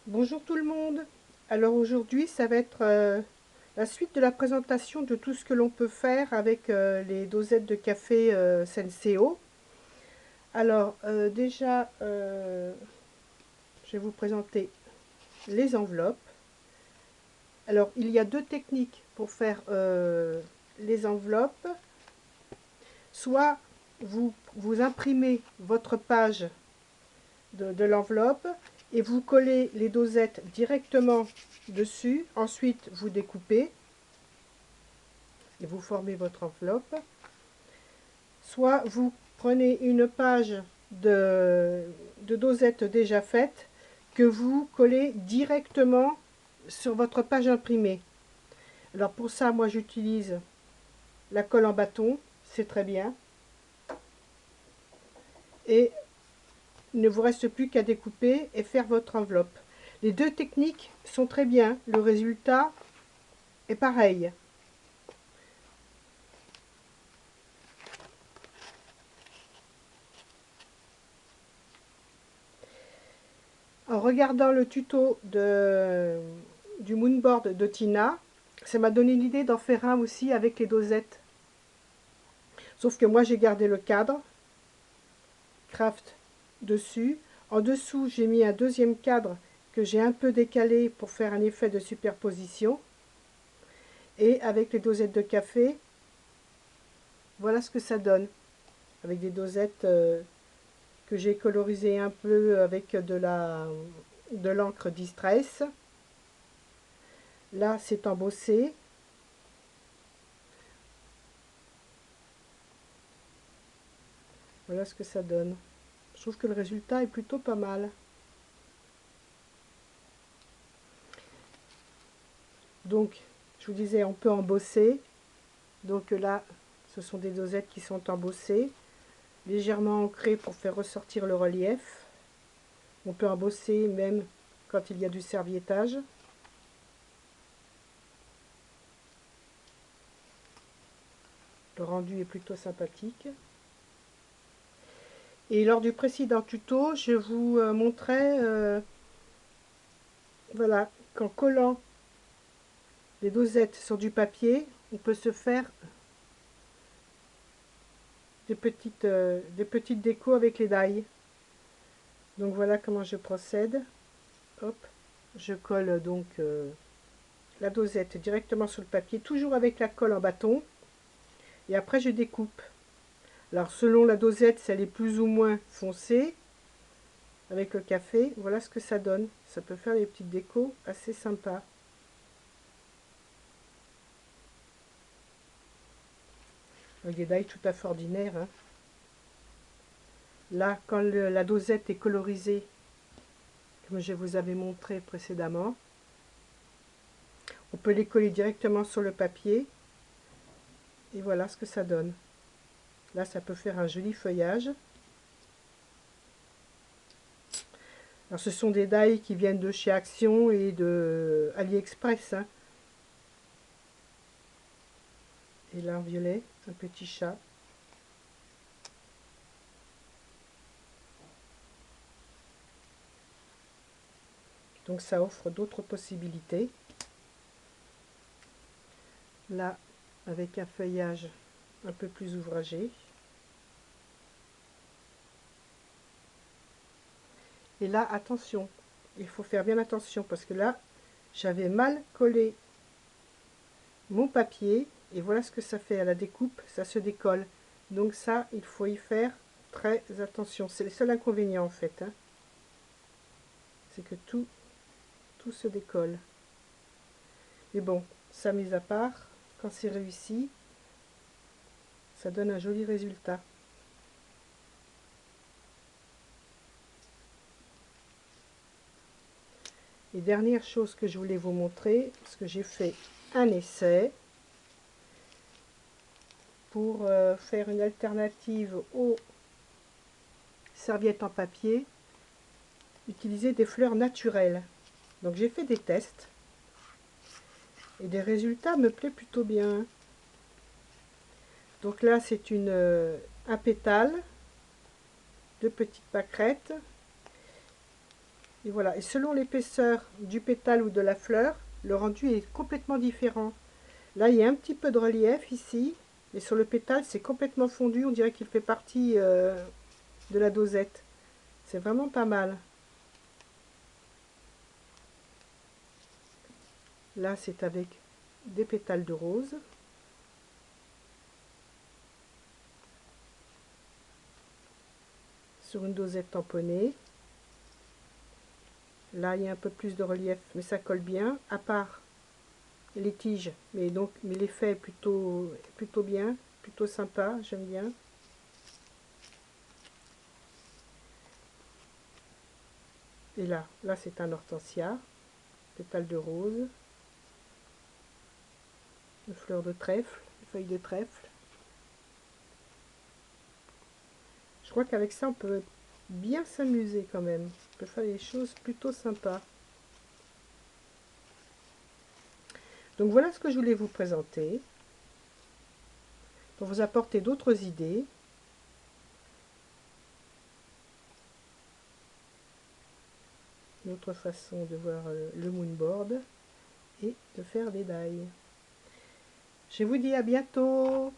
Bonjour tout le monde. Alors aujourd'hui, ça va être la suite de la présentation de tout ce que l'on peut faire avec les dosettes de café Senseo. Alors déjà, je vais vous présenter les enveloppes. Alors il y a deux techniques pour faire les enveloppes. Soit vous imprimez votre page de l'enveloppe et vous collez les dosettes directement dessus. Ensuite, vous découpez et vous formez votre enveloppe. Soit vous prenez une page de dosettes déjà faites que vous collez directement sur votre page imprimée. Alors pour ça, moi j'utilise la colle en bâton, c'est très bien. Et il ne vous reste plus qu'à découper et faire votre enveloppe. Les deux techniques sont très bien, le résultat est pareil. En regardant le tuto du moonboard de Tina, ça m'a donné l'idée d'en faire un aussi avec les dosettes. Sauf que moi j'ai gardé le cadre, craft dessus. En dessous j'ai mis un deuxième cadre que j'ai un peu décalé pour faire un effet de superposition. Et avec les dosettes de café, voilà ce que ça donne. Avec des dosettes que j'ai colorisées un peu avec de l'encre Distress. Là c'est embossé. Voilà ce que ça donne. Je trouve que le résultat est plutôt pas mal. Donc, je vous disais, on peut embosser. Donc là, ce sont des dosettes qui sont embossées, légèrement ancrées pour faire ressortir le relief. On peut embosser même quand il y a du serviettage. Le rendu est plutôt sympathique. Et lors du précédent tuto, je vous montrais, voilà, qu'en collant les dosettes sur du papier, on peut se faire des petites décos avec les die. Donc voilà comment je procède. Hop, je colle donc la dosette directement sur le papier, toujours avec la colle en bâton. Et après je découpe. Alors selon la dosette, si elle est plus ou moins foncée, avec le café, voilà ce que ça donne. Ça peut faire des petites décos assez sympas. Avec des die tout à fait ordinaires. Hein. Là, quand la dosette est colorisée, comme je vous avais montré précédemment, on peut les coller directement sur le papier. Et voilà ce que ça donne. Là, ça peut faire un joli feuillage. Alors, ce sont des die qui viennent de chez Action et de AliExpress. Hein. Et là, en violet, un petit chat. Donc, ça offre d'autres possibilités. Là, avec un feuillage un peu plus ouvragé. Et là, attention, il faut faire bien attention parce que là, j'avais mal collé mon papier et voilà ce que ça fait à la découpe, ça se décolle. Donc ça, il faut y faire très attention. C'est le seul inconvénient en fait. Hein. C'est que tout se décolle. Mais bon, ça mis à part, quand c'est réussi, ça donne un joli résultat. Et dernière chose que je voulais vous montrer, parce que j'ai fait un essai pour faire une alternative aux serviettes en papier, utiliser des fleurs naturelles. Donc j'ai fait des tests et des résultats me plaisent plutôt bien. Donc là c'est un pétale, deux petites pâquerettes Et voilà, et selon l'épaisseur du pétale ou de la fleur, le rendu est complètement différent. Là, il y a un petit peu de relief ici, mais sur le pétale, c'est complètement fondu. On dirait qu'il fait partie de la dosette. C'est vraiment pas mal. Là, c'est avec des pétales de rose. Sur une dosette tamponnée. Là, il y a un peu plus de relief, mais ça colle bien, à part les tiges. Mais l'effet est plutôt bien, plutôt sympa, j'aime bien. Et là c'est un hortensia, pétales de rose, une fleur de trèfle, une feuille de trèfle. Je crois qu'avec ça, on peut bien s'amuser quand même. On peut faire des choses plutôt sympas. Donc voilà ce que je voulais vous présenter, pour vous apporter d'autres idées. Une autre façon de voir le moonboard et de faire des die. Je vous dis à bientôt.